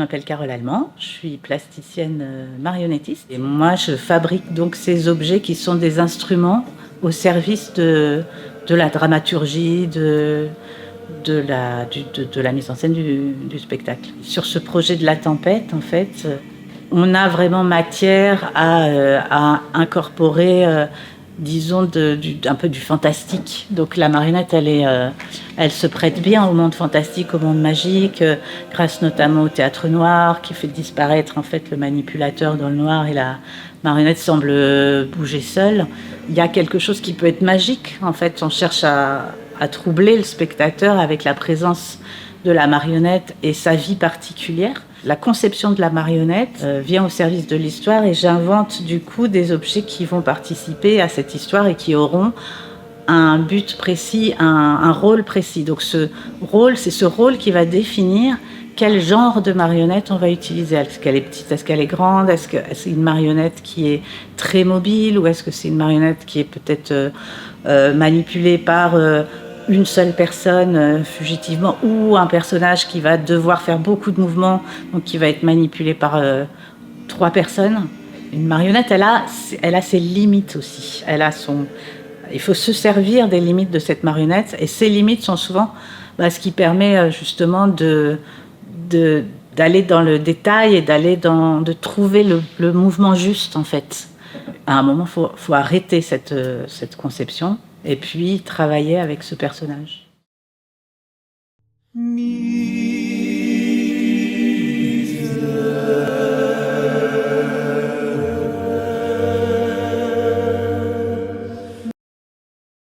Je m'appelle Carole Allemand, je suis plasticienne marionnettiste et moi je fabrique donc ces objets qui sont des instruments au service de la dramaturgie, de la mise en scène du spectacle. Sur ce projet de la tempête, en fait, on a vraiment matière à incorporer, disons, un peu du fantastique. Donc la marionnette, elle se prête bien au monde fantastique, au monde magique, grâce notamment au théâtre noir, qui fait disparaître en fait le manipulateur dans le noir et la marionnette semble bouger seule. Il y a quelque chose qui peut être magique. En fait, on cherche à troubler le spectateur avec la présence de la marionnette et sa vie particulière. La conception de la marionnette vient au service de l'histoire et j'invente du coup des objets qui vont participer à cette histoire et qui auront un but précis, un rôle précis. Donc c'est ce rôle qui va définir quel genre de marionnette on va utiliser. Est-ce qu'elle est petite, est-ce qu'elle est grande, est-ce que c'est une marionnette qui est très mobile ou est-ce que c'est une marionnette qui est peut-être manipulée par une seule personne fugitivement ou un personnage qui va devoir faire beaucoup de mouvements, donc qui va être manipulé par 3 personnes. Une marionnette, elle a ses limites aussi. Il faut se servir des limites de cette marionnette et ces limites sont souvent ce qui permet justement d'aller dans le détail et de trouver le mouvement juste en fait. À un moment, faut arrêter cette conception et puis travailler avec ce personnage.